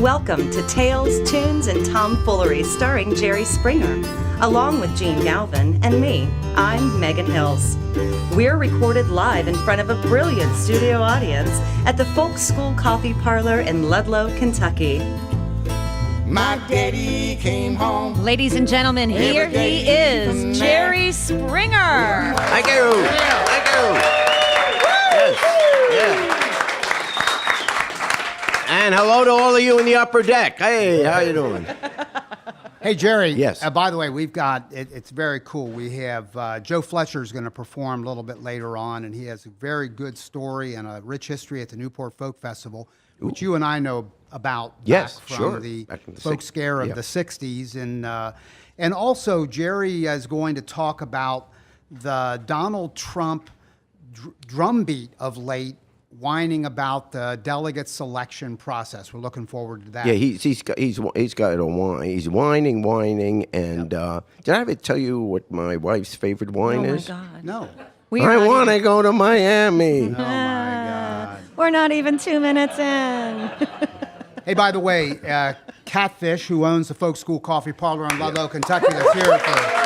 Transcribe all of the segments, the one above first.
Welcome to Tales, Tunes, and Tomfoolery starring Jerry Springer, along with Gene Galvin and me. I'm Megan Hills. We're recorded live in front of a brilliant studio audience at the Folk School Coffee Parlor in Ludlow, Kentucky. My daddy came home. Ladies and gentlemen, here he is, Jerry Springer. Thank you. Thank you. Yes. And hello to all of you in the upper deck. Hey, how you doing? Hey, Jerry. Yes. By the way, we've got, it's very cool. We have Joe Fletcher is going to perform a little bit later on, and he has a very good story and a rich history at the Newport Folk Festival, which you and I know about Yes, back from sure. the Back in the folk scare of the 60s. And also, Jerry is going to talk about the Donald Trump drumbeat of late, whining about the delegate selection process. We're looking forward to that. Yeah, he's got a whine. He's whining, and did I ever tell you what my wife's favorite wine is? Oh, my God. No. I want to go to Miami. Oh, my God. We're not even 2 minutes in. Hey, by the way, Catfish, who owns the Folk School Coffee Parlor in Ludlow, Kentucky, that's here for...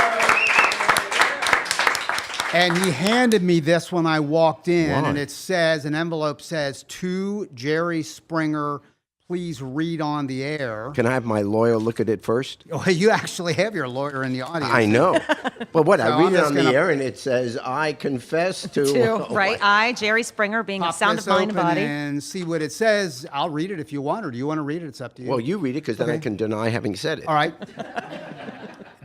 And he handed me this when I walked in, Why? and it says, an envelope says, to Jerry Springer, please read on the air. Can I have my lawyer look at it first? Oh, you actually have your lawyer in the audience. I know. But what, So I read I'm it just on the gonna- air, and it says, I confess to... Right, I, Jerry Springer, being of Pop sound this of mind and open body. and see what it says. I'll read it if you want, or do you want to read it? It's up to you. Well, you read it, because then I can deny having said it. All right.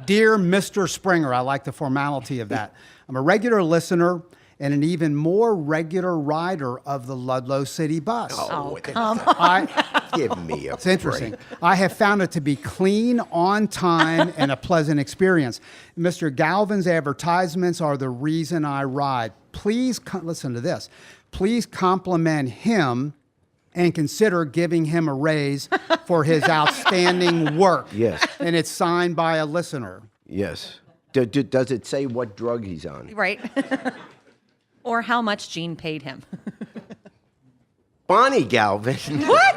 Dear Mr. Springer, I like the formality of that. I'm a regular listener and an even more regular rider of the Ludlow City Bus. Oh, come on. Give me a It's interesting. I have found it to be clean, on time, and a pleasant experience. Mr. Galvin's advertisements are the reason I ride. Please, listen to this. Please compliment him and consider giving him a raise for his outstanding work. Yes. And it's signed by a listener. Yes. Does it say what drug he's on? Right. Or how much Gene paid him. Bonnie Galvin. What?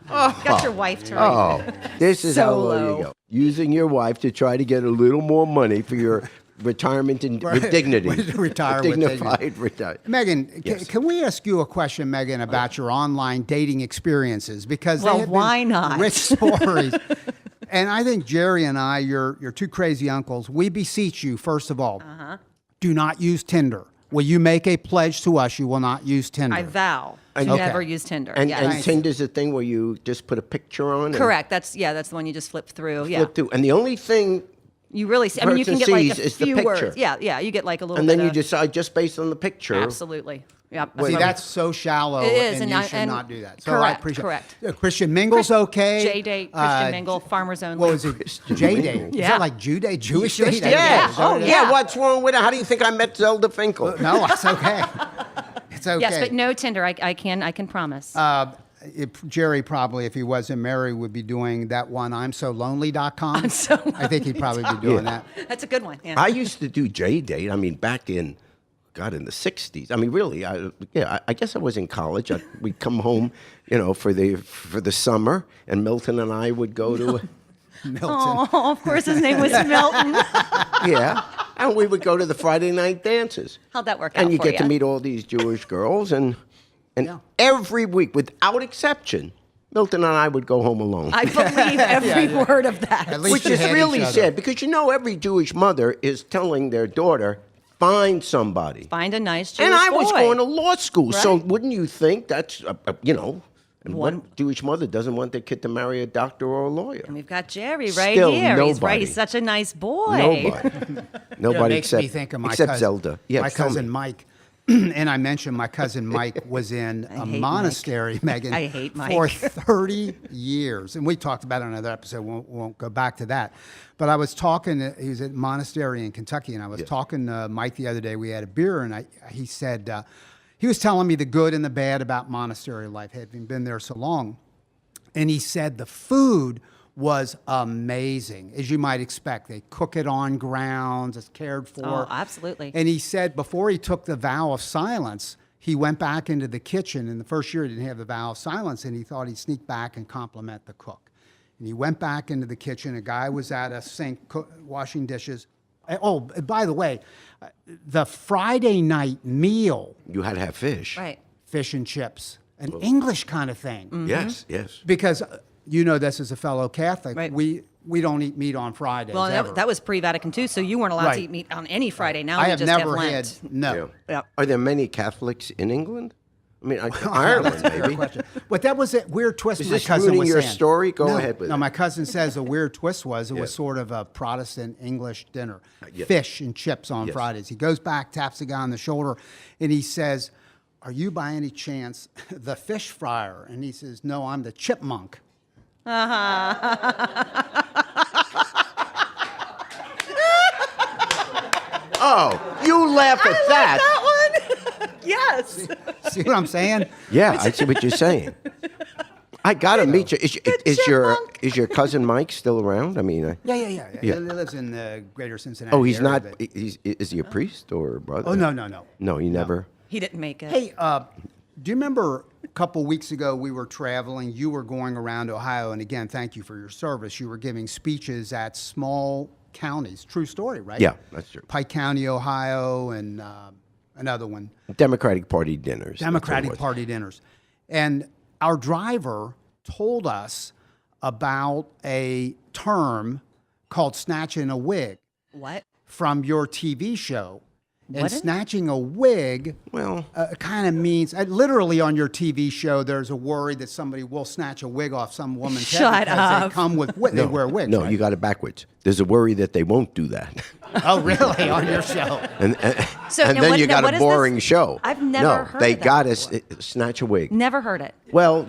Got your wife to read. Oh, this is how low Solo. you go. Using your wife to try to get a little more money for your retirement with dignity. Retire with dignified retirement. Megan, Yes. can we ask you a question, Megan, about your online dating experiences? Because Well, they have why been not? rich stories. And I think Jerry and I, your two crazy uncles, we beseech you, first of all, do not use Tinder. Will you make a pledge to us you will not use Tinder? I vow to Okay. never use Tinder. And, Yes. and Tinder's a thing where you just put a picture on. Correct. That's the one you just flip through. And Yeah. flip through. And the only thing, You really see. I mean, you can person get like sees a is the few picture. words. Yeah. You get like a little. and then bit you of, decide just based on the picture. Absolutely. Yeah. See, that's so shallow, It is, and you should and not do that. So I correct, appreciate correct. Christian Mingle's okay. J-Date, Christian Mingle, Farmers Only. What was it? J-Date. Is Yeah. that like Jewish Jewish date? date, Yeah. Is that what it is? Yeah. What's wrong with it? How do you think I met Zelda Finkel? No, it's okay. It's okay. Yes, but no Tinder. I can promise. Jerry probably, if he wasn't married, would be doing that one, I'mSoLonely.com. I think he'd probably be doing that. That's a good one. Yeah. I used to do J-Date. I mean, back in, God, in the 60s. I mean, really, I guess I was in college. We'd come home, for the summer, and Milton and I would go to, Milton. Oh, of course, his name was Milton. yeah, and we would go to the Friday night dances. How'd that work out And you for get you? to meet all these Jewish girls, and Yeah. every week, without exception, Milton and I would go home alone. I believe every word of that. At least Which you is had really each other. sad, because every Jewish mother is telling their daughter, find somebody. Find a nice Jewish And I was boy. going to law school, so Right. wouldn't you think that's, and what Jewish mother doesn't want their kid to marry a doctor or a lawyer? And we've got Jerry right Still here. He's right. nobody. He's such a nice boy. Nobody. Nobody makes except, me think of my except cousin, Zelda. Yeah, my tell cousin me. Mike. And I mentioned my cousin Mike was in a hate monastery, Megan, I hate Mike. for 30 years. And we talked about it in another episode. Won't go back to that. But I was talking, he was at a monastery in Kentucky, and I was talking to Mike the other day. We had a beer, and he said, he was telling me the good and the bad about monastery life, having been there so long. And he said the food was amazing, as you might expect. They cook it on grounds, it's cared for. Oh, absolutely. And he said before he took the vow of silence, he went back into the kitchen. In the first year, he didn't have the vow of silence, and he thought he'd sneak back and compliment the cook. And he went back into the kitchen. A guy was at a sink washing dishes. Oh, by the way, the Friday night meal, You had to have fish. Right. fish and chips, an English kind of thing. Yes, yes. Because you know this as a fellow Catholic, Right. we don't eat meat on Fridays. Well, ever. that was pre-Vatican II, so you weren't allowed Right. to eat meat on any Friday. Now I we have just never have had Lent. no. Yeah. Yep. Are there many Catholics in England? I mean, Ireland, maybe. But that was a weird twist. Is my this cousin ruining was your saying. story? Go No, ahead with no, it. my cousin says a weird twist was it Yeah. was sort of a Protestant English dinner, Yes. fish and chips on Yes. Fridays. He goes back, taps the guy on the shoulder, and he says, "Are you by any chance the fish fryer?" And he says, "No, I'm the chipmunk." Oh, you laugh at that. That one? Yes. See what I'm saying? Yeah, I see what you're saying. I gotta meet you. Is your cousin Mike still around? I mean, Yeah. Yeah. He lives in the greater Cincinnati. oh, he's area, not. but- Is he a priest or a brother? Oh no. No, he never. He didn't make it. Hey, do you remember a couple weeks ago we were traveling? You were going around Ohio, and again, thank you for your service. You were giving speeches at small counties. True story, right? Yeah, that's true. Pike County, Ohio, and another one. Democratic Party dinners. that's what it Democratic was. Party dinners. And our driver told us about a term called snatching a wig What? from your TV show. And What is- snatching a wig Well, kind of means, literally on your TV show, there's a worry that somebody will snatch a wig off some woman's Shut head because up. they come with they wear wigs. no, right? you got it backwards. There's a worry that they won't do that, Oh, really? On your show? and So and now then what- you now got what a is this? boring show. I've never no, heard they of that got before. to snatch a wig. Never heard it. Well,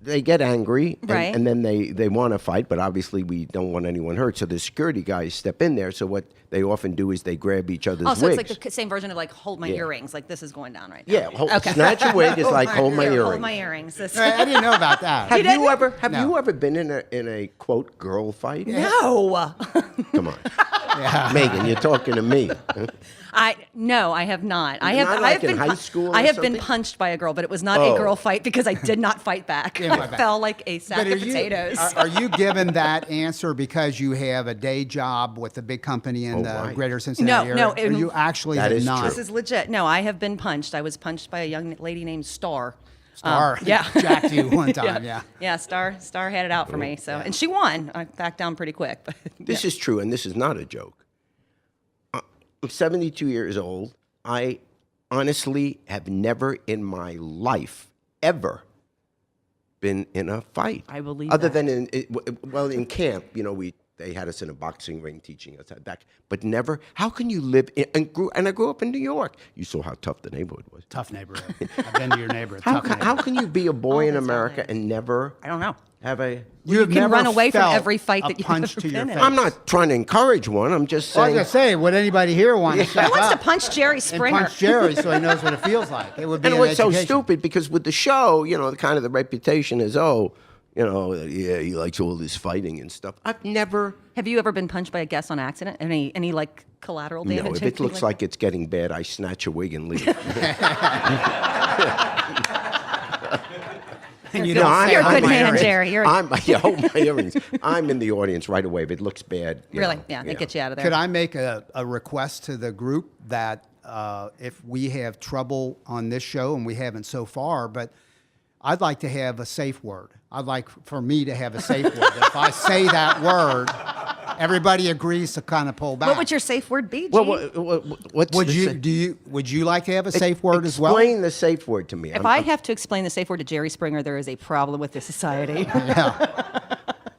they get angry, Right. and then they want to fight, but obviously we don't want anyone hurt. So the security guys step in there. So what they often do is they grab each other's Oh, so wigs. it's like the same version of like hold my Yeah. earrings. Like this is going down right now. Yeah, snatch a wig is like hold my Here, earring. Hold my earrings. This- I didn't know about that. Have didn't? you ever No. you ever been in a quote girl fight? No. Come on, Megan, you're talking to me. No, I have not. I Not have. like I have in been. high school or I have been something? punched by a girl, but it was not Oh. a girl fight because I did not fight back. Didn't fight I back. fell like a sack But of potatoes. Are you given that answer because you have a day job with a big company in the right. greater Cincinnati No, area? Or you actually That have is not? true. This is legit. No, I have been punched. I was punched by a young lady named Star. Star yeah. jacked you one time, yeah. Yeah, Star had it out for me. So, and she won. I backed down pretty quick. But This is true, and this is not a joke. I'm 72 years old. I honestly have never in my life ever been in a fight. I believe Other that. than in camp, they had us in a boxing ring teaching us that. But never. How can you live and I grew up in New York. You saw how tough the neighborhood was. Tough neighborhood. I've been to your neighborhood. How Tough can, neighborhood. how can you be a boy in that's America right. and never I don't know. have a? You have can never run away from felt every fight a that you've punch ever to your been in. face. I'm not trying to encourage one. I'm just Well, I was saying. gonna say, would anybody here want to Who step wants to up punch Jerry and Springer? punch Jerry so he knows what it feels like? It would be And it an was so education. stupid because with the show, kind of the reputation is, yeah, he likes all this fighting and stuff. I've never. Have you ever been punched by a guest on accident? Any like collateral damage? No, if it anything looks like it's getting bad, I snatch a wig and leave. And you You're don't say, a "I'm good my man, earrings." Jerry. You're hold my earrings. I'm in the audience right away if it looks bad. really, yeah, they get you out of there. Could I make a request to the group that if we have trouble on this show, and we haven't so far, but I'd like to have a safe word. I'd like for me to have a safe word. If I say that word, everybody agrees to kind of pull back. What would your safe word be, Gene? Well, what's Would the you would you like to have a safe word as well? Explain the safe word to me. If I have to explain the safe word to Jerry Springer, there is a problem with this society.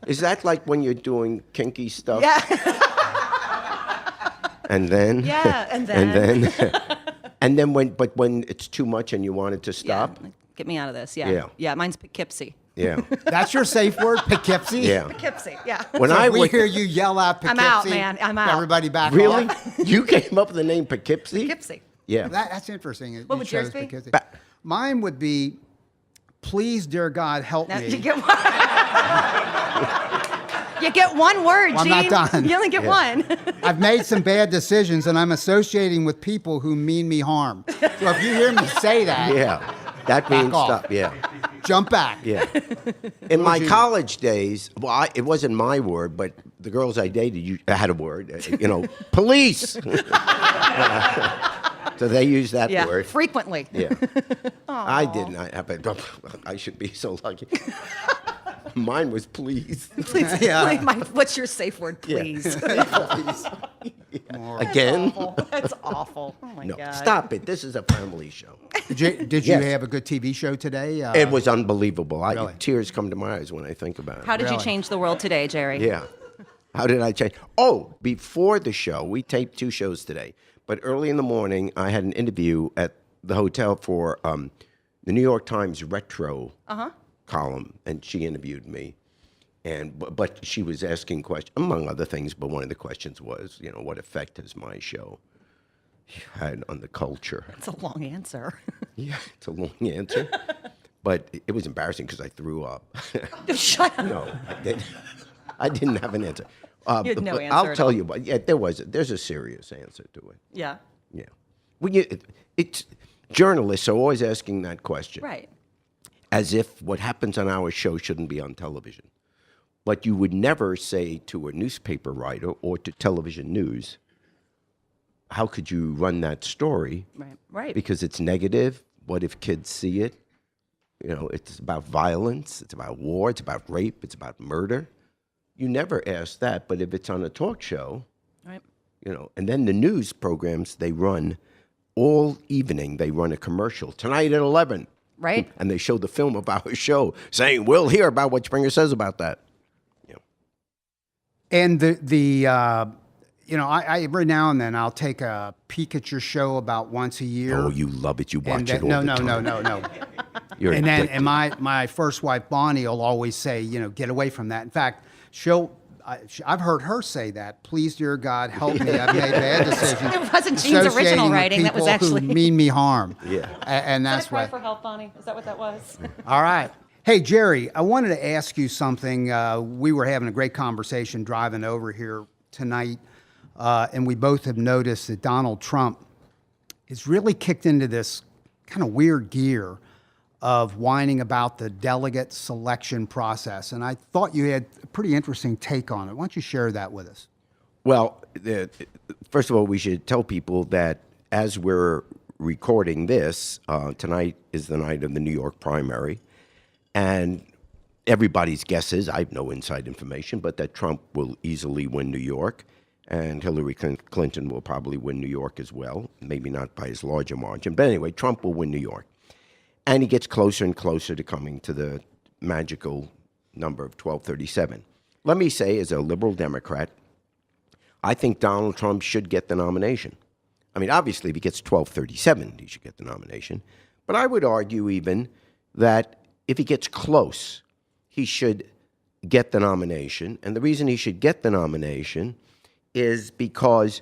Is that like when you're doing kinky stuff? yeah, And then? yeah, and And then, then when it's too much and you want it to stop? Yeah, get me out of this. Yeah, Yeah. yeah. Mine's Poughkeepsie. Yeah. That's your safe word, Poughkeepsie? Yeah. Poughkeepsie. Yeah. When So I if we would- hear you yell out Poughkeepsie, I'm out, man. I'm out. Everybody back Really? off. You came up with the name Poughkeepsie? Poughkeepsie. Yeah. That's interesting. What You would yours chose be? Poughkeepsie. Ba- Mine would be, please, dear God, help Now, me. you get You get one word, I'm Gene. not done. You only get one. I've made some bad decisions, and I'm associating with people who mean me harm. So if you hear me say that, Yeah, that means off. stop. Yeah, jump back. yeah. In my college days, well, it wasn't my word, but the girls I dated had a word. Police. So they used that Yeah, word. frequently. Yeah. I didn't. I should be so lucky. Mine was please. Please, Yeah. what's your safe word, please? Again? That's awful. Oh my No, God. stop it. This is a family show. Did you Yes. have a good TV show today? It was unbelievable. Really? Tears come to my eyes when I think about it. How did you Really? change the world today, Jerry? Yeah. How did I change? Oh, before the show, we taped 2 shows today. But early in the morning, I had an interview at the hotel for the New York Times retro column, and she interviewed me. But she was asking questions, among other things, but one of the questions was, what effect has my show had on the culture? It's a long answer. Yeah, it's a long answer. But it was embarrassing because I threw up. Shut up. No, I didn't have an answer. You had no but answer I'll at tell all. you, but there's a serious answer to it. Yeah. Yeah. It's journalists are always asking that question, Right. as if what happens on our show shouldn't be on television. But you would never say to a newspaper writer or to television news, how could you run that story? Right. Right. Because it's negative. What if kids see it? It's about violence. It's about war. It's about rape. It's about murder. You never ask that. But if it's on a talk show, Right. and then the news programs, they run all evening. They run a commercial. Tonight at 11. Right. And they show the film of our show saying, we'll hear about what Springer says about that. And I every now and then I'll take a peek at your show about once a year. Oh, you love it. You watch it all no, the time. no. You're And then, addicted. and my first wife Bonnie will always say, get away from that. In fact, I've heard her say that. Please, dear God, help me. I've made bad decisions. It wasn't Gene's original associating with writing. That was people actually. who mean me harm. Yeah. And that's Cry what. for help, Bonnie. Is that what that was? All right. Hey, Jerry, I wanted to ask you something. We were having a great conversation driving over here tonight, and we both have noticed that Donald Trump has really kicked into this kind of weird gear of whining about the delegate selection process. And I thought you had a pretty interesting take on it. Why don't you share that with us? Well, first of all, we should tell people that as we're recording this, tonight is the night of the New York primary. And everybody's guess is, I have no inside information, but that Trump will easily win New York. And Hillary Clinton will probably win New York as well, maybe not by as large a margin. But anyway, Trump will win New York. And he gets closer and closer to coming to the magical number of 1237. Let me say, as a liberal Democrat, I think Donald Trump should get the nomination. I mean, obviously, if he gets 1237, he should get the nomination. But I would argue even that if he gets close, he should get the nomination. And the reason he should get the nomination is because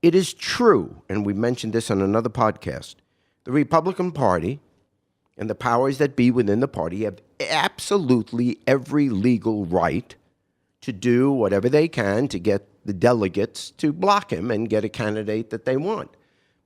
it is true, and we mentioned this on another podcast, the Republican Party and the powers that be within the party have absolutely every legal right to do whatever they can to get the delegates to block him and get a candidate that they want.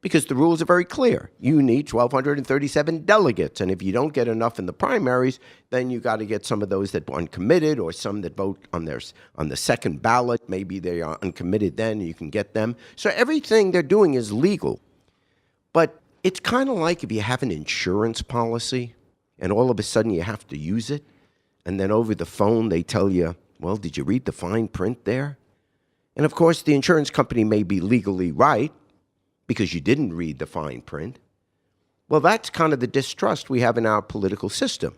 Because the rules are very clear. You need 1,237 delegates, and if you don't get enough in the primaries, then you got to get some of those that are uncommitted or some that vote on the second ballot. Maybe they are uncommitted then, and you can get them. So everything they're doing is legal. But it's kind of like if you have an insurance policy, and all of a sudden you have to use it, and then over the phone they tell you, well, did you read the fine print there? And of course, the insurance company may be legally right, because you didn't read the fine print. Well, that's kind of the distrust we have in our political system.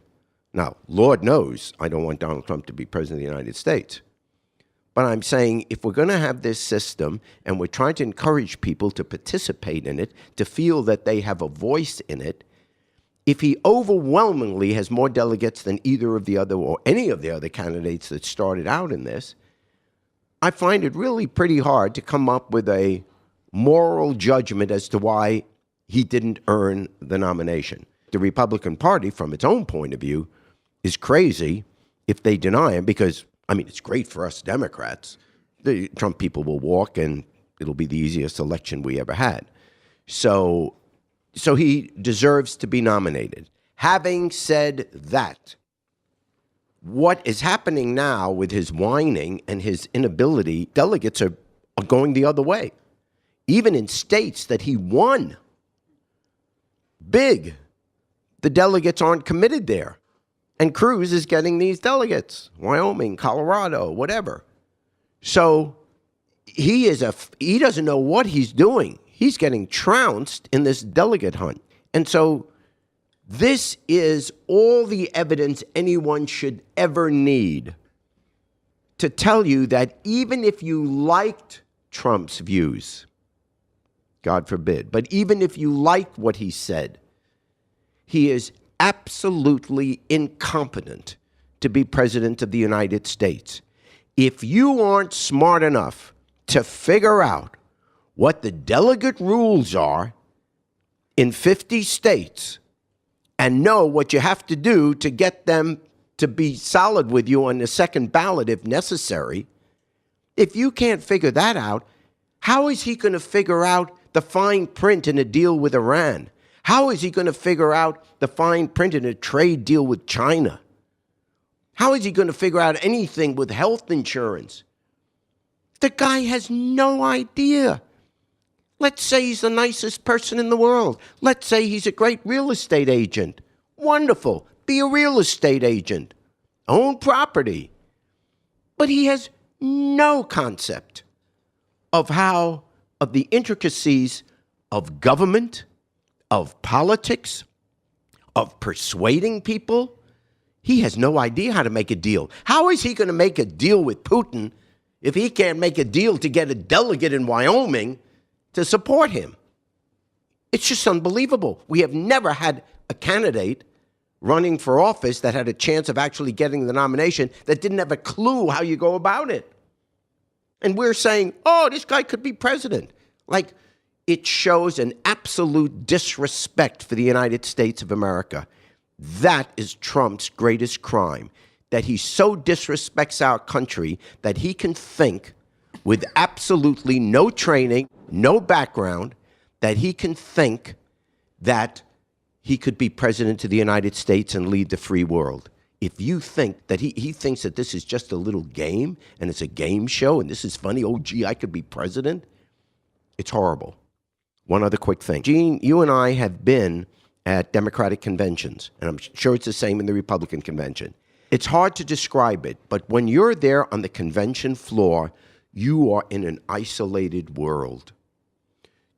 Now, Lord knows I don't want Donald Trump to be president of the United States. But I'm saying if we're going to have this system and we're trying to encourage people to participate in it, to feel that they have a voice in it, if he overwhelmingly has more delegates than either of the other or any of the other candidates that started out in this, I find it really pretty hard to come up with a moral judgment as to why he didn't earn the nomination. The Republican Party, from its own point of view, is crazy if they deny him because I mean, it's great for us Democrats. The Trump people will walk, and it'll be the easiest election we ever had. So he deserves to be nominated. Having said that, what is happening now with his whining and his inability, delegates are going the other way. Even in states that he won big, the delegates aren't committed there. And Cruz is getting these delegates, Wyoming, Colorado, whatever. So he doesn't know what he's doing. He's getting trounced in this delegate hunt. And so this is all the evidence anyone should ever need to tell you that even if you liked Trump's views, God forbid, but even if you like what he said, he is absolutely incompetent to be president of the United States. If you aren't smart enough to figure out what the delegate rules are in 50 states and know what you have to do to get them to be solid with you on the second ballot if necessary, if you can't figure that out, how is he going to figure out the fine print in a deal with Iran? How is he going to figure out the fine print in a trade deal with China? How is he going to figure out anything with health insurance? The guy has no idea. Let's say he's the nicest person in the world. Let's say he's a great real estate agent. Wonderful. Be a real estate agent. Own property. But he has no concept of the intricacies of government, of politics, of persuading people. He has no idea how to make a deal. How is he going to make a deal with Putin if he can't make a deal to get a delegate in Wyoming to support him? It's just unbelievable. We have never had a candidate running for office that had a chance of actually getting the nomination that didn't have a clue how you go about it. And we're saying, oh, this guy could be president. Like, it shows an absolute disrespect for the United States of America. That is Trump's greatest crime, that he so disrespects our country that he can think with absolutely no training, no background, that he can think that he could be president of the United States and lead the free world. If you think that he thinks that this is just a little game and it's a game show and this is funny, oh, gee, I could be president, it's horrible. One other quick thing. Jene, you and I have been at Democratic conventions, and I'm sure it's the same in the Republican convention. It's hard to describe it, but when you're there on the convention floor, you are in an isolated world.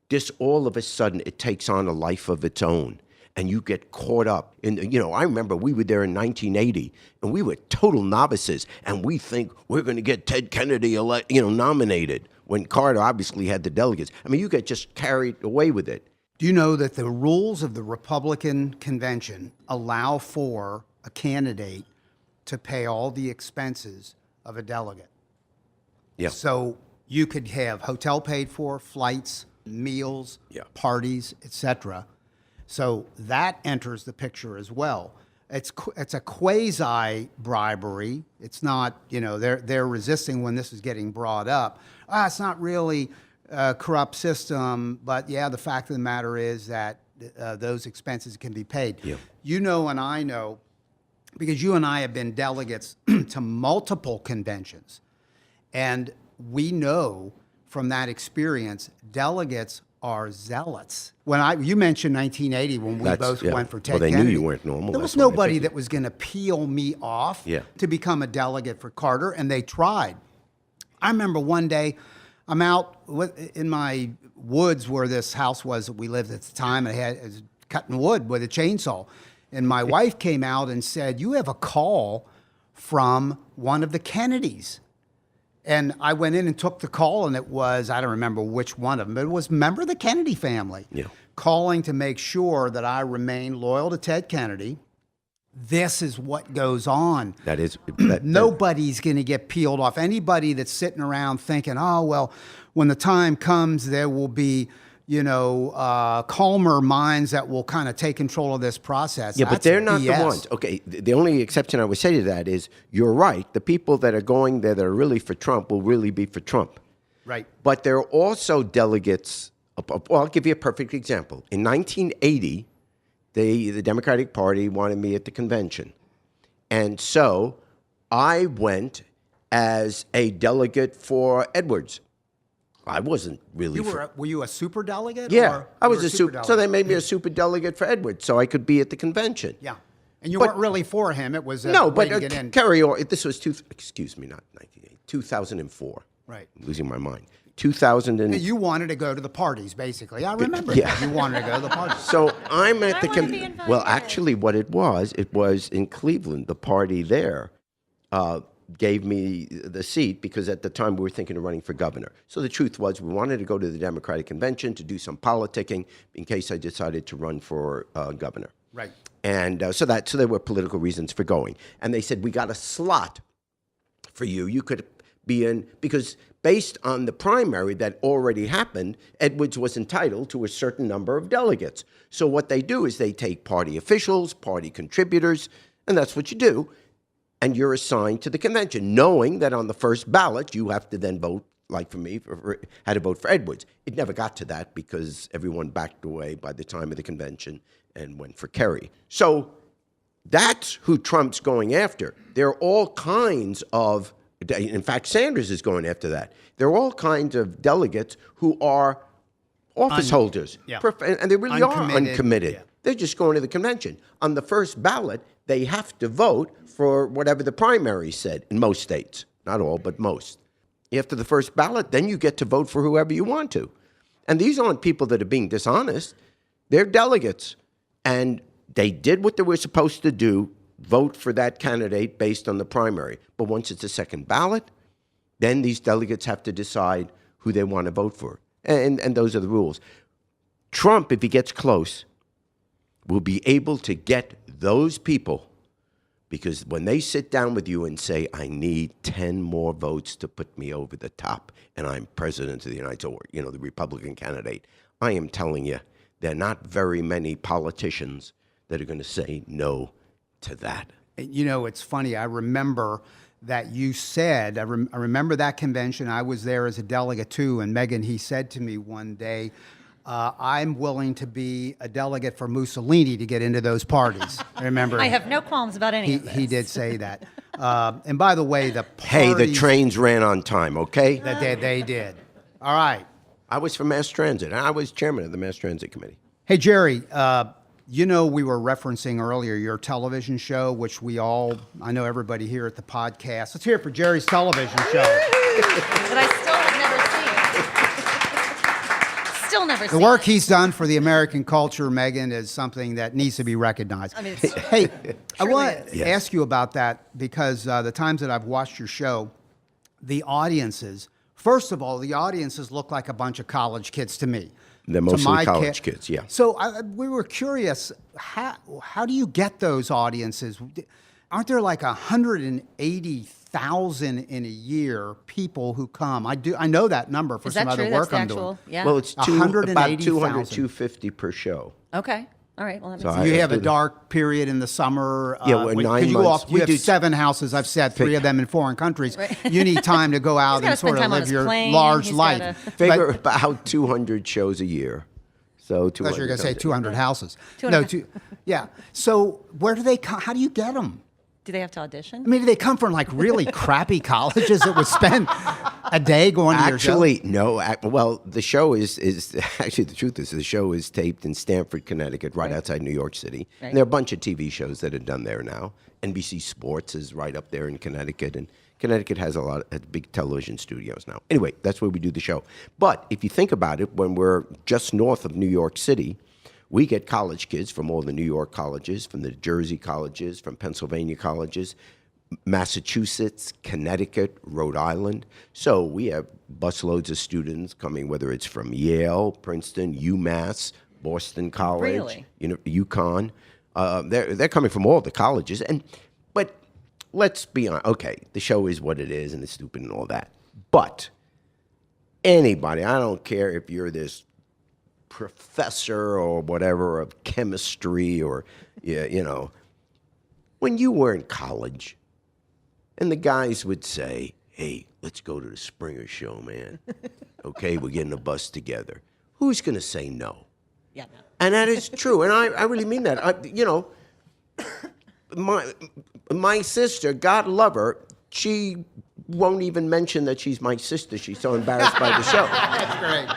This all of a sudden, it takes on a life of its own, and you get caught up in, I remember we were there in 1980, and we were total novices, and we think we're going to get Ted Kennedy nominated, when Carter obviously had the delegates. I mean, you get just carried away with it. Do you know that the rules of the Republican convention allow for a candidate to pay all the expenses of a delegate? Yeah. So you could have hotel paid for, flights, meals, parties, etc. So that enters the picture as well. It's a quasi bribery. It's not, they're resisting when this is getting brought up. It's not really a corrupt system, but the fact of the matter is that those expenses can be paid. Yeah. You know, and I know, because you and I have been delegates to multiple conventions, and we know from that experience, delegates are zealots. You mentioned 1980 when we both went for Ted Kennedy. Kennedy. They knew you weren't normal. There was nobody that was going to peel me off to become a delegate for Carter, and they tried. I remember one day, I'm out in my woods where this house was that we lived at the time, and I was cutting wood with a chainsaw. And my wife came out and said, "You have a call from one of the Kennedys." And I went in and took the call, and it was, I don't remember which one of them, but it was a member of the Kennedy family calling to make sure that I remain loyal to Ted Kennedy. This is what goes on. Nobody's going to get peeled off. Anybody that's sitting around thinking, oh, well, when the time comes, there will be calmer minds that will kind of take control of this process. Yeah, but That's they're not BS. the ones. Okay, the only exception I would say to that is you're right. The people that are going there that are really for Trump will really be for Trump. Right. But there are also delegates. Well, I'll give you a perfect example. In 1980, the Democratic Party wanted me at the convention. And so I went as a delegate for Edwards. I wasn't really. Were you a super delegate? Yeah, or I you was were a super. So they made me a super delegate for Edwards, so I could be at the convention. Yeah, and you weren't really for him. It was no, way but to get in. carry on. This was excuse me, not 1980, 2004. Right, I'm losing my mind. 2000 and you wanted to go to the parties, basically. I remember. Yeah. that. You wanted to go to the parties. So I'm at I the wanna be invited. well, actually, what it was in Cleveland. The party there gave me the seat because at the time we were thinking of running for governor. So the truth was, we wanted to go to the Democratic convention to do some politicking in case I decided to run for governor. Right. And so there were political reasons for going. And they said, we got a slot for you. You could be in, because based on the primary that already happened, Edwards was entitled to a certain number of delegates. So what they do is they take party officials, party contributors, and that's what you do. And you're assigned to the convention, knowing that on the first ballot, you have to then vote, like for me, had to vote for Edwards. It never got to that because everyone backed away by the time of the convention and went for Kerry. So that's who Trump's going after. There are all kinds of, in fact, Sanders is going after that. There are all kinds of delegates who are office holders, yeah. And they really are uncommitted. Yeah. They're just going to the convention. On the first ballot, they have to vote for whatever the primary said in most states. Not all, but most. After the first ballot, then you get to vote for whoever you want to. And these aren't people that are being dishonest. They're delegates. And they did what they were supposed to do, vote for that candidate based on the primary. But once it's a second ballot, then these delegates have to decide who they want to vote for. And those are the rules. Trump, if he gets close, will be able to get those people, because when they sit down with you and say, I need 10 more votes to put me over the top, and I'm president of the United States, or, the Republican candidate, I am telling you, there are not very many politicians that are going to say no to that. It's funny. I remember that you said, I remember that convention. I was there as a delegate too. And Megan, he said to me one day, I'm willing to be a delegate for Mussolini to get into those parties. I remember. I have no qualms about any of this. He did say that. And by the way, the parties, Hey, the trains ran on time, okay? that they did. All right. I was for mass transit, and I was chairman of the mass transit committee. Hey, Jerry, we were referencing earlier your television show, which I know everybody here at the podcast. Let's hear it for Jerry's television show. That I still have never seen. Still never seen. The work he's done for the American culture, Megan, is something that needs to be recognized. I mean, it's Hey, I want is. to ask you about that because the times that I've watched your show, the audiences, first of all, the audiences look like a bunch of college kids to me. They're mostly college kids, yeah. So we were curious, how do you get those audiences? Aren't there like 180,000 in a year people who come? I know that number for Is some that other true? work That's the I'm doing. actual, yeah. Well, it's about 180,000. 200, 250 per show. Okay. All right. Well, that makes So sense. You have a dark period in the summer. Yeah, we're 9 you months. You have 7 houses. I've said 3 of them in foreign countries. Right. You need time to go out gotta and sort spend of time on live his your plane. large He's life. gotta- Figure about 200 shows a year. So 200. I thought you were going to say 200 houses. 200. Yeah. So where do they come? How do you get them? Do they have to audition? I mean, do they come from like really crappy colleges that would spend a day going to your show? Actually, no. Well, the show is actually, the truth is the show is taped in Stamford, Connecticut, right outside New York City. Right. And there are a bunch of TV shows that are done there now. NBC Sports is right up there in Connecticut, and Connecticut has a lot of big television studios now. Anyway, that's where we do the show. But if you think about it, when we're just north of New York City, we get college kids from all the New York colleges, from the Jersey colleges, from Pennsylvania colleges, Massachusetts, Connecticut, Rhode Island. So we have busloads of students coming, whether it's from Yale, Princeton, UMass, Boston College, Really? UConn. They're coming from all the colleges. But let's be honest. Okay, the show is what it is, and it's stupid and all that. But anybody, I don't care if you're this professor or whatever of chemistry or, you know, when you were in college and the guys would say, hey, let's go to the Springer show, man. Okay, we're getting a bus together. Who's going to say no? Yeah. No. And that is true. And I really mean that. You know, my sister, God love her, she won't even mention that she's my sister. She's so embarrassed by the show. That's great.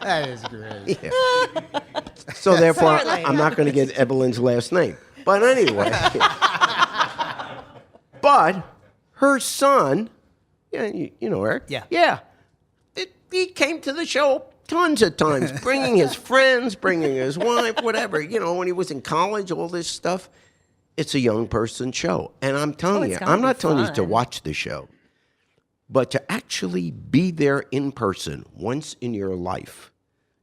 That is great. Yeah. So therefore, Certainly. I'm not going to get Evelyn's last name. But anyway. But her son, you know Eric? Yeah. Yeah. He came to the show tons of times, bringing his friends, bringing his wife, whatever. You know, when he was in college, all this stuff. It's a young person show. And I'm telling you, gotta I'm not be telling you to fun. watch the show, but to actually be there in person once in your life,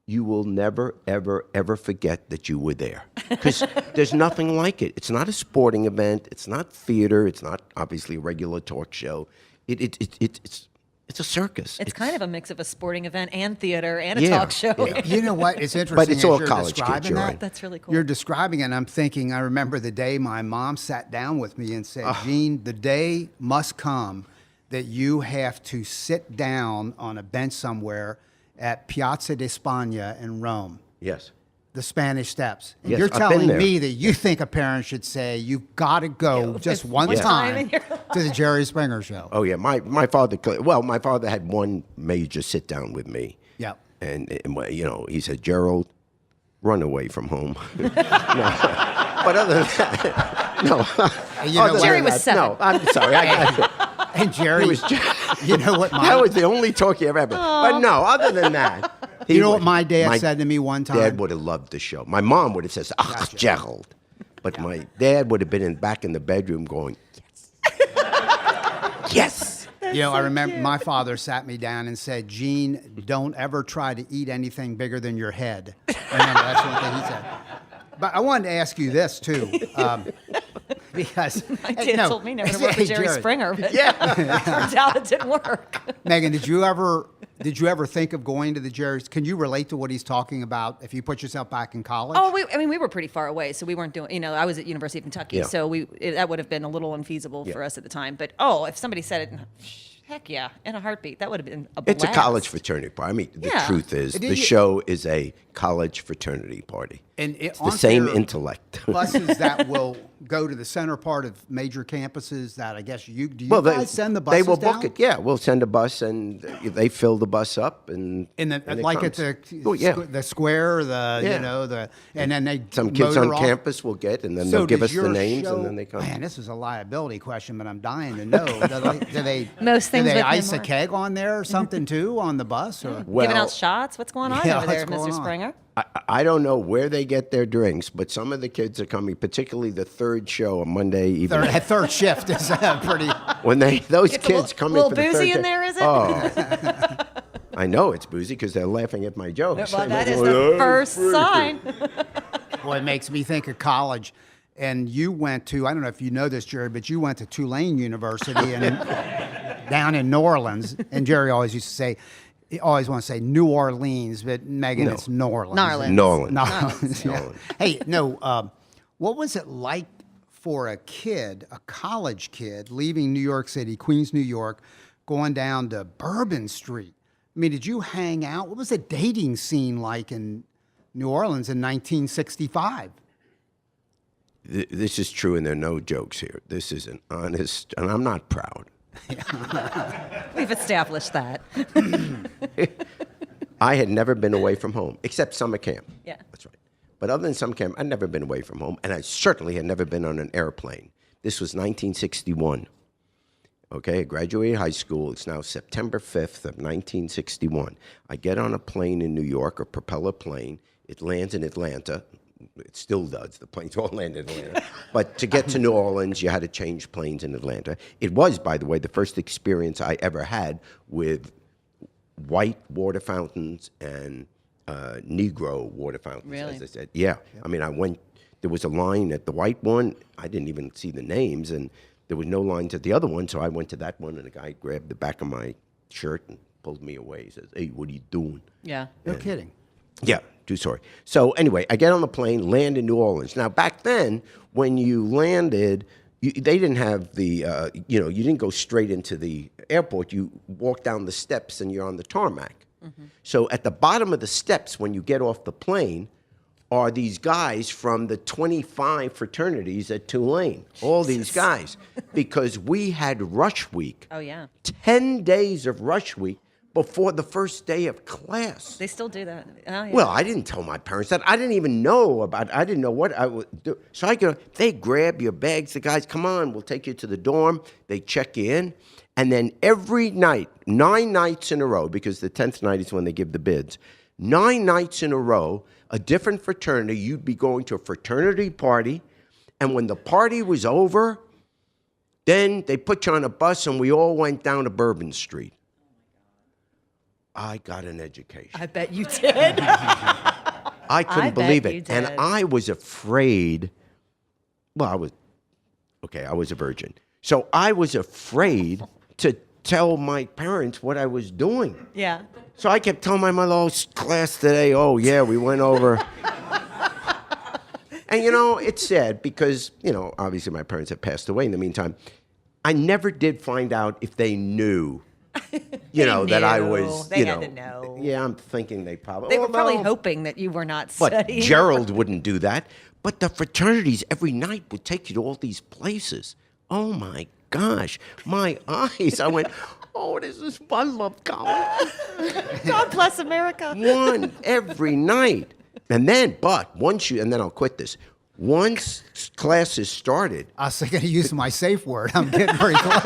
you will never, ever, ever forget that you were there. Because there's nothing like it. It's not a sporting event. It's not theater. It's not obviously a regular talk show. It's a circus. It's kind of a mix of a sporting event and theater and a Yeah, talk show. yeah. You know what? It's interesting. But it's as all you're college kids, describing you're that. right. That's really cool. You're describing it, and I'm thinking, I remember the day my mom sat down with me and said, Gene, the day must come that you have to sit down on a bench somewhere at Piazza di Spagna in Rome, Yes. the Spanish Steps. And Yes, you're I've been telling there. me that you think a parent should say, you've got to go just one one time time in your to the Jerry Springer show. Oh, yeah. My father, my father had one major sit down with me. Yep. And, you know, he said, Gerald, run away from home. No. But other than that, no. You know Other what? Jerry than was that, 7. No, I'm sorry. And Jerry, you know what That was the only talk he ever had. But no, other than that. You know what my dad said to me one time? Dad would have loved the show. My mom would have said, Gerald. But my dad would have been back in the bedroom going, yes. Yes. You know, I remember my father sat me down and said, Gene, don't ever try to eat anything bigger than your head. I remember that's one thing he said. But I wanted to ask you this, too. Because My dad told me never to work with Jerry Springer, but turns out it didn't work. Megan, did you ever think of going to the Jerry's? Can you relate to what he's talking about if you put yourself back in college? Oh, we were pretty far away, so we weren't doing. You know, I was at University of Kentucky, Yeah. so that would have been a little unfeasible for us at the time. But if somebody said it, heck yeah, in a heartbeat, that would have been a blast. It's a college fraternity party. I mean, the Yeah. truth is, Did the you- show is a college fraternity party. And It's the aren't same there intellect. buses that will go to the center part of major campuses that I guess do you guys send the buses they will down? book it. Yeah, we'll send a bus, and they fill the bus up, and In the and it like at comes. the Oh, yeah. the square, Yeah. and then they Some kids on motor off. campus will get, and then So they'll give does us the your names, show- and then they come. Man, this is a liability question, but I'm dying to know. Do they Most things do they with him ice a are. keg on there or something too on the bus? Or Well, Giving out shots. What's going on Yeah, over there, what's going Mr. on? Springer? I don't know where they get their drinks, but some of the kids are coming, particularly the third show on Monday evening. third shift is pretty. When those It's kids a come little in for the boozy third in day- there, is it? Oh, I know it's boozy because they're laughing at my jokes. Well, that is the first sign. Boy, it makes me think of college. And you went to, I don't know if you know this, Jerry, but you went to Tulane University and down in New Orleans. And Jerry always used to say, he always want to say New Orleans, but Megan, No. it's New Orleans. Narland. Nolan. Yeah. Hey, no, what was it like for a college kid, leaving New York City, Queens, New York, going down to Bourbon Street? I mean, did you hang out? What was the dating scene like in New Orleans in 1965? This is true, and there are no jokes here. This is an honest, and I'm not proud. We've established that. I had never been away from home, except summer camp. Yeah. That's right. But other than summer camp, I'd never been away from home, and I certainly had never been on an airplane. This was 1961. Okay, I graduated high school. It's now September 5th of 1961. I get on a plane in New York, a propeller plane. It lands in Atlanta. It still does. The planes all land in Atlanta. But to get to New Orleans, you had to change planes in Atlanta. It was, by the way, the first experience I ever had with white water fountains and Negro water fountains, Really? as I said. Yeah. I mean, there was a line at the white one. I didn't even see the names, and there was no lines at the other one, so I went to that one, and the guy grabbed the back of my shirt and pulled me away. He says, "Hey, what are you doing?" Yeah. No kidding. Yeah, two-story. So anyway, I get on the plane, land in New Orleans. Now, back then, when you landed, they didn't have the, you didn't go straight into the airport. You walk down the steps and you're on the tarmac. Mm-hmm. So at the bottom of the steps, when you get off the plane, are these guys from the 25 fraternities at Tulane. All these guys. Because we had rush week. Oh, yeah. 10 days of rush week before the first day of class. They still do that. Oh, yeah. Well, I didn't tell my parents that. I didn't even know about I didn't know what I would do. So they grab your bags. The guys, come on, we'll take you to the dorm. They check you in. And then every night, 9 nights in a row, because the 10th night is when they give the bids, 9 nights in a row, a different fraternity, you'd be going to a fraternity party. And when the party was over, then they put you on a bus and we all went down to Bourbon Street. I got an education. I bet you did. I couldn't believe it. And I was afraid. Well, I was a virgin. So I was afraid to tell my parents what I was doing. Yeah. So I kept telling my mother, oh, class today, oh, yeah, we went over. And, it's sad because, obviously my parents have passed away in the meantime. I never did find out if they knew. That I was, They had to know. Yeah, I'm thinking they probably. They were probably hoping that you were not studying. But Gerald wouldn't do that. But the fraternities every night would take you to all these places. Oh, my gosh. My eyes. I went, oh, this is fun. I love college. God bless America. One every night. And then I'll quit this. Once classes started. I was thinking of using my safe word. I'm getting very close.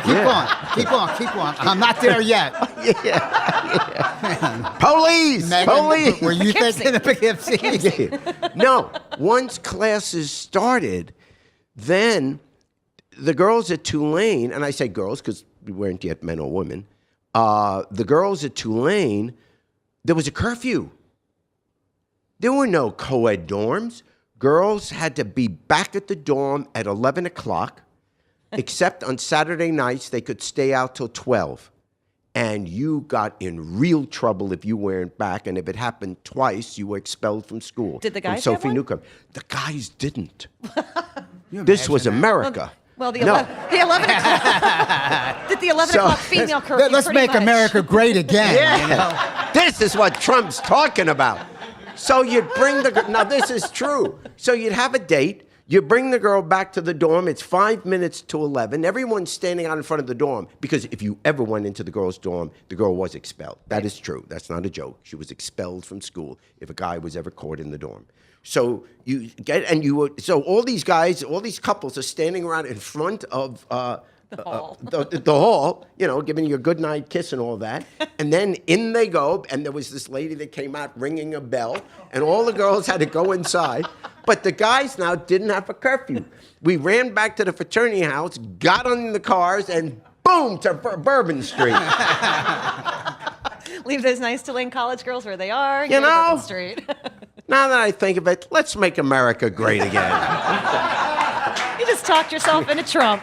Keep on. I'm not there yet. Yeah. Police! Megan, Police! Were you thinking of Poughkeepsie? No. Once classes started, then the girls at Tulane, and I say girls because we weren't yet men or women, the girls at Tulane, there was a curfew. There were no co-ed dorms. Girls had to be back at the dorm at 11 o'clock, except on Saturday nights they could stay out till 12. And you got in real trouble if you weren't back, and if it happened twice, you were expelled from school. Did the guys from have Sophie one? Newcomb. The guys didn't. This was America. Well, the 11 o'clock. Did the 11 o'clock female curfew Let's pretty make much. America great again. Yeah. This is what Trump's talking about. So you'd bring now this is true. So you'd have a date. You bring the girl back to the dorm. It's 5 minutes to 11. Everyone's standing out in front of the dorm because if you ever went into the girl's dorm, the girl was expelled. That is true. That's not a joke. She was expelled from school if a guy was ever caught in the dorm. So so all these guys, all these couples are standing around in front of the hall, giving you a good night kiss and all that. And then in they go, and there was this lady that came out ringing a bell, and all the girls had to go inside. But the guys now didn't have a curfew. We ran back to the fraternity house, got on the cars, and boom, to Bourbon Street. Leave those nice Tulane college girls where they are. You know? Bourbon Street. Now that I think of it, let's make America great again. You just talked yourself into Trump.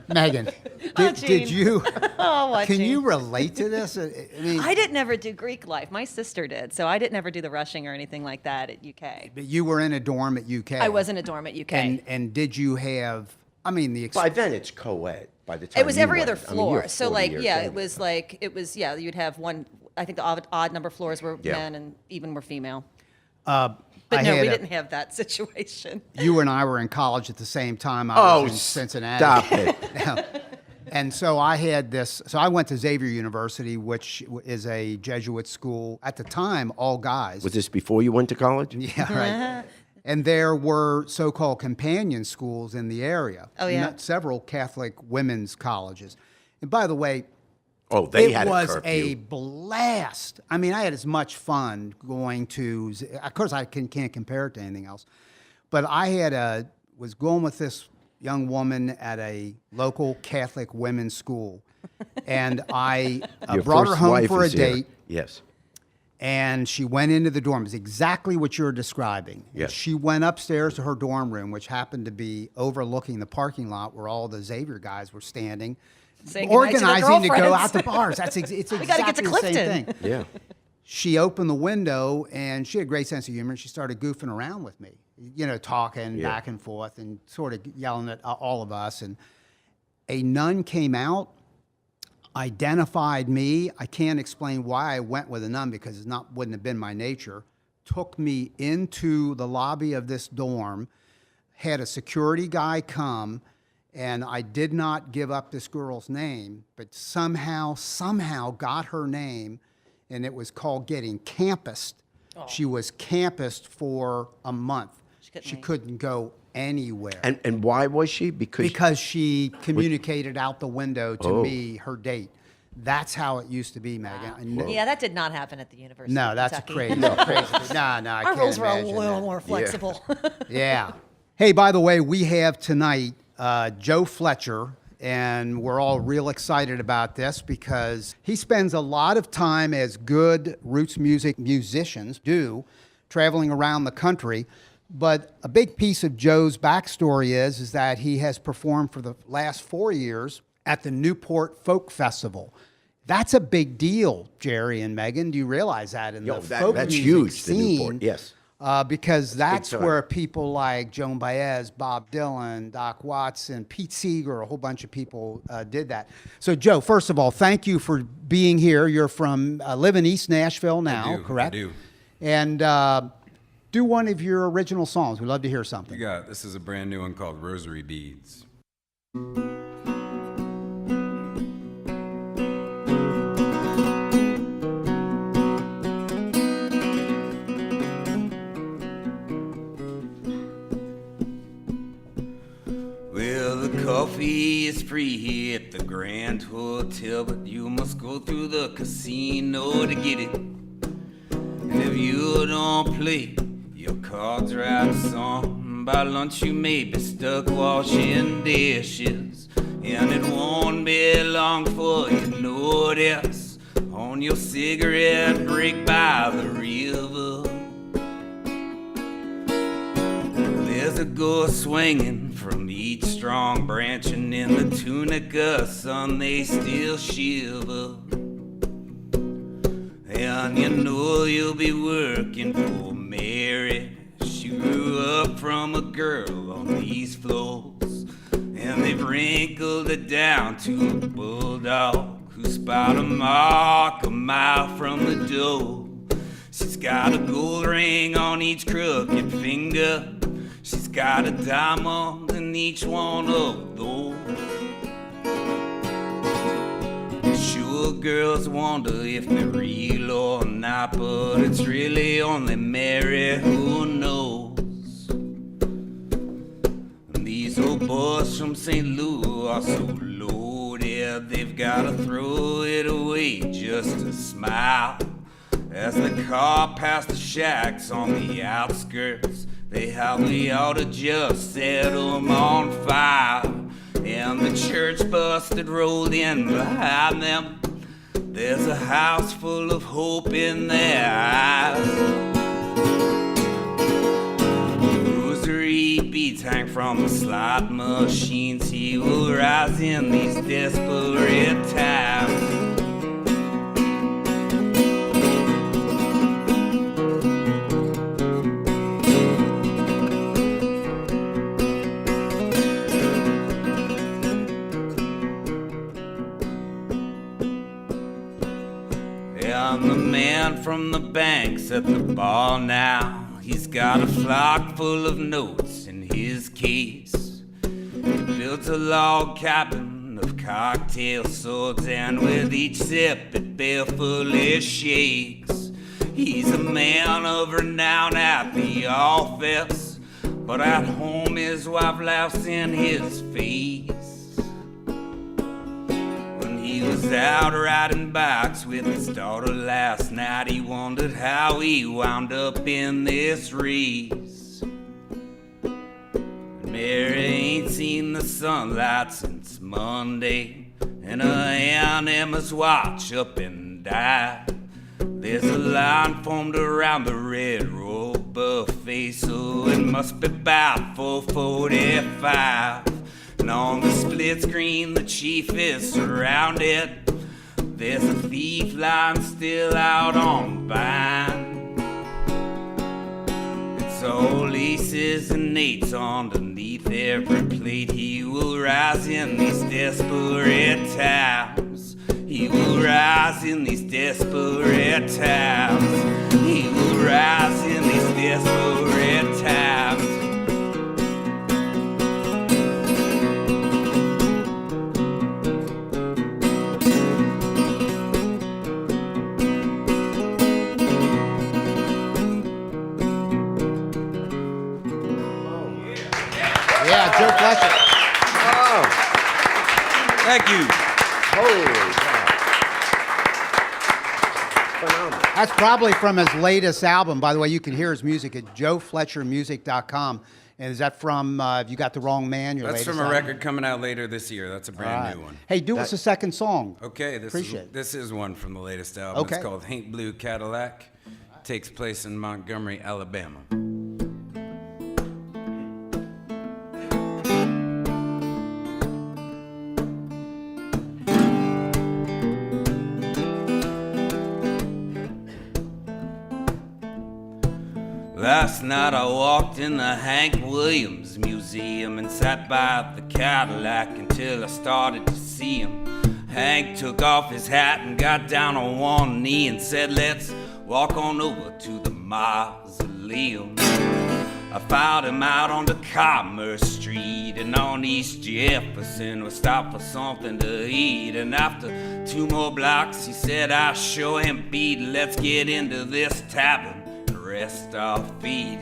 Megan, Oh, did Gene. you? Oh, what, Can Gene? you relate to this? I mean, I didn't ever do Greek life. My sister did, so I didn't ever do the rushing or anything like that at UK. but you were in a dorm at UK. I was in a dorm at UK. And did you have? I mean, By then, it's co-ed. By the time It was you every went. other I mean, you're floor. So 40 like, years yeah, in. you'd have one. I think the odd number floors were Yeah. men and even were female. I But no, had we a- didn't have that situation. You and I were in college at the same time. I Oh, was in Cincinnati. stop it. And so I had this. So I went to Xavier University, which is a Jesuit school. At the time, all guys. Was this before you went to college? Yeah, right. And there were so-called companion schools in the area. Oh, yeah. Several Catholic women's colleges. And by the way, Oh, they it had was a curfew. a blast. I mean, I had as much fun going to. Of course, I can't compare it to anything else. But I was going with this young woman at a local Catholic women's school, and I Your brought her first home wife for a is here. date. Yes. And she went into the dorm. It's exactly what you're describing. Yes. She went upstairs to her dorm room, which happened to be overlooking the parking lot where all the Xavier guys were standing, Saying goodnight to their organizing to go girlfriends. out to bars. It's exactly gotta get to the same Clifton. thing. Yeah. she opened the window, and she had a great sense of humor, and she started goofing around with me, talking back and forth and sort of yelling at all of us. And a nun came out, identified me. I can't explain why I went with a nun because wouldn't have been my nature. Took me into the lobby of this dorm, had a security guy come, and I did not give up this girl's name, but somehow got her name, and it was called getting campused. Oh. She was campused for a month. She couldn't go anywhere. And why was she? Because she communicated out the window to me her date. That's how it used to be, Megan. Wow. Yeah, that did not happen at the University No, of that's Kentucky. crazy. No, I Our can't rules were a imagine little that. more flexible. Yeah. Hey, by the way, we have tonight Joe Fletcher, and we're all real excited about this because he spends a lot of time, as good roots music musicians do, traveling around the country. But a big piece of Joe's backstory is that he has performed for the last 4 years at the Newport Folk Festival. That's a big deal, Jerry and Megan. Do you realize that in the folk that's music huge, scene? the Newport, yes. Because that's big time. where people like Joan Baez, Bob Dylan, Doc Watson, Pete Seeger, a whole bunch of people did that. So, Joe, first of all, thank you for being here. You're from, live in East Nashville now, correct? I do. And do one of your original songs. We'd love to hear something. This is a brand new one called Rosary Beads. Coffee is free here at the Grand Hotel, but you must go through the casino to get it. And if you don't play, your cards are out of song. By lunch you may be stuck washing dishes, and it won't be long before you notice on your cigarette break by the river there's a ghost swinging from each strong branch, and in the tunica sun they still shiver. And you know you'll be working for Mary. She grew up from a girl on these floors, and they've wrinkled it down to a bulldog who spot a mark a mile from the door. She's got a gold ring on each crooked finger. She's got a diamond in each one of those. Sure, girls wonder if they're real or not, but it's really only Mary who knows. And these old boys from St. Louis are so loaded, they've gotta throw it away just to smile. As the car passed the shacks on the outskirts, they how we ought to just set 'em on fire. And the church bus that rolled in behind them, there's a house full of hope in their eyes. Rosary beads hang from the slot machines. He will rise in these desperate times. I'm the man from the banks at the bar now. He's got a flock full of notes in his case. He built a log cabin of cocktail swords, and with each sip it balefully shakes. He's a man of renown at the office, but at home his wife laughs in his face. He was out riding bikes with his daughter last night. He wondered how he wound up in this race. Mary ain't seen the sunlight since Monday, and her Aunt Emma's watch up and died. There's a line formed around the Red Road buffet, so it must be about 4:45. And on the split screen the chief is surrounded There's a thief lying still out on Vine. It's all aces and eights underneath every plate. He will rise in these desperate times. He will rise in these desperate times. He will rise in these desperate times. Yeah, Joe Fletcher. Oh, Thank you. holy cow. Phenomenal. That's probably from his latest album. By the way, you can hear his music at joefletchermusic.com. And is that from You Got the Wrong Man, your That's latest from a album? record coming out later this year. That's a All brand right. new one. Hey, do us a second song. Okay, Appreciate it. this is one from the latest album. Okay. It's called Haint Blue Cadillac. Takes place in Montgomery, Alabama. Last night I walked in the Hank Williams Museum and sat by the Cadillac until I started to see him. Hank took off his hat and got down on one knee and said, "Let's walk on over to the mausoleum." I found him out on the Commerce Street and on East Jefferson. We stopped for something to eat, and after 2 more blocks he said, "I sure am beat. Let's get into this tavern and rest our feet."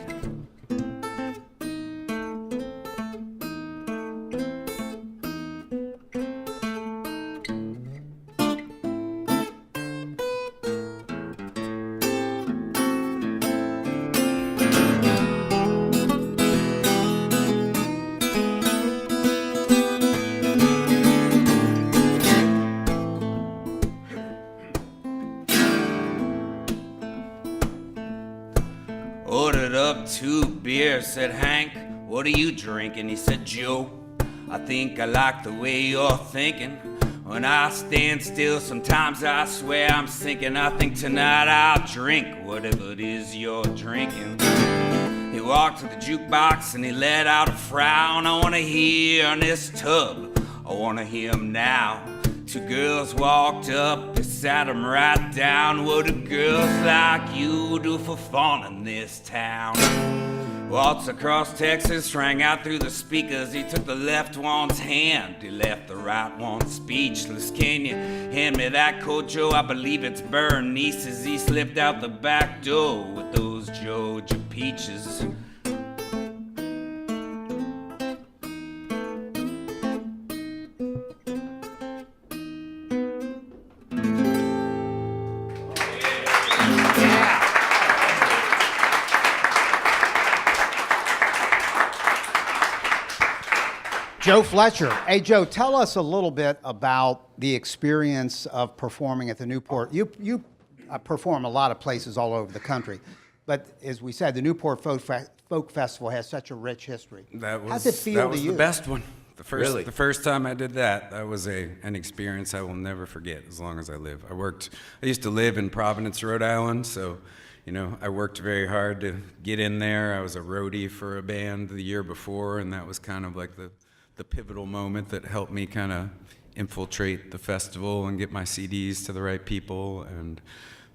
Ordered up 2 beers, said, "Hank, what are you drinking?" He said, "Joe, I think I like the way you're thinking. When I stand still, sometimes I swear I'm sinking. I think tonight I'll drink whatever it is you're drinking." He walked to the jukebox and he let out a frown. "I wanna hear on this tub, I wanna hear him now." 2 girls walked up, they sat him right down. "What do girls like you do for fun in this town?" Waltz Across Texas rang out through the speakers. He took the left one's hand, he left the right one speechless. "Can you hand me that coat, Joe? I believe it's Bernice." As he slipped out the back door with those Georgia peaches. Joe Fletcher. Hey, Joe, tell us a little bit about the experience of performing at the Newport. You perform a lot of places all over the country, but as we said, the Newport Folk Festival has such a rich history. How's it feel that to was you? the best one. Really? The first time I did that, that was an experience I will never forget as long as I live. I used to live in Providence, Rhode Island, so I worked very hard to get in there. I was a roadie for a band the year before, and that was kind of like the pivotal moment that helped me kind of infiltrate the festival and get my CDs to the right people.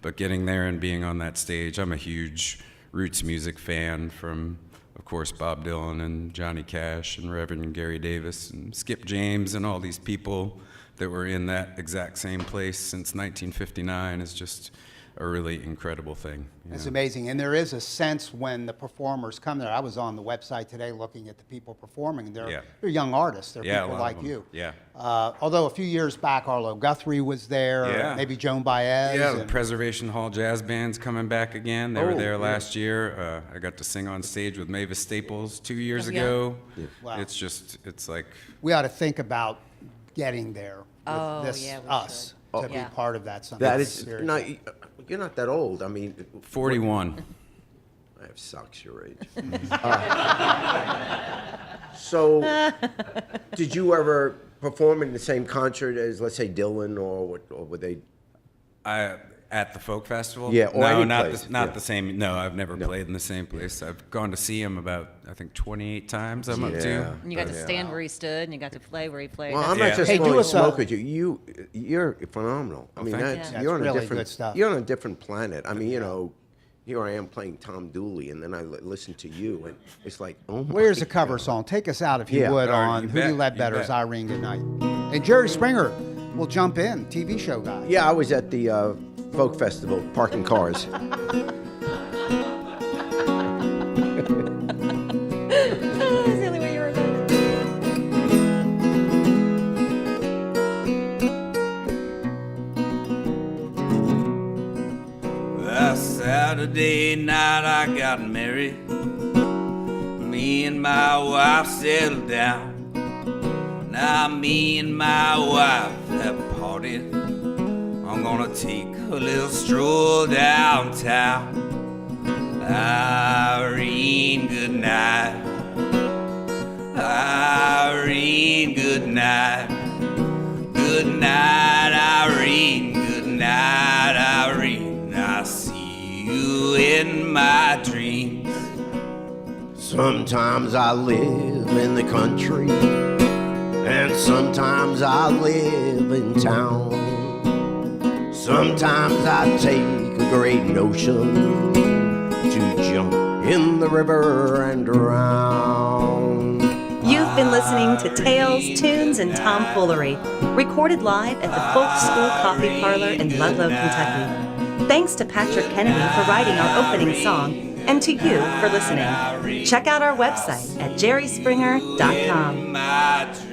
But getting there and being on that stage, I'm a huge roots music fan from, of course, Bob Dylan and Johnny Cash and Reverend Gary Davis and Skip James and all these people that were in that exact same place since 1959 is just a really incredible thing. It's amazing. And there is a sense when the performers come there. I was on the website today looking at the people performing, and they're young artists. They're Yeah, a people lot of like them. you. Yeah. Although a few years back, Arlo Guthrie was there, Yeah. maybe Joan Baez. Yeah, the and- Preservation Hall Jazz Band's coming back again. They were there last year. I got to sing on stage with Mavis Staples 2 years Oh, yeah. ago. Wow. It's like, we ought to think about getting there with Oh, this, yeah, we us, should. to be Yeah. part of that. Something That is serious. not. You're not that old. I mean, 41. I have socks your age. So, did you ever perform in the same concert as, let's say, Dylan, or would they? At the folk festival? Yeah, or no, any not place, not yeah. the same. No, I've never played in the same place. I've gone to see him about, I think, 28 times. I'm up to. And you got to stand where he stood, and you got to play where he played. Well, That's I'm not Yeah. just Hey, do blowing us a- smoke at you. You're phenomenal. I mean, thank you. that's, That's you're on a really different good stuff. You're on a different planet. I mean, you know, here I am playing Tom Dooley, and then I listen to you, and it's like, oh my. Where's a cover song? Take us out, if you Yeah. would, All right, on you Who Do You bet, Love you Better's bet. Irene Goodnight. And Jerry Springer will jump in, TV show guy. Yeah, I was at the folk festival, parking cars. the only way you were going. Last Saturday night I got married. Me and my wife settled down. Now me and my wife have parted. I'm gonna take a little stroll downtown. Irene, good night. Irene, good night. Good night, Irene. Good night, Irene. I see you in my dreams. Sometimes I live in the country, and sometimes I live in town. Sometimes I take a great notion to jump in the river and drown. You've been listening to Tales, Tunes, and Tomfoolery, recorded live at the Folk School Coffee Parlor in Ludlow, Kentucky. Thanks to Patrick Kennedy for writing our opening song, and to you for listening. Check out our website at jerryspringer.com. My dreams.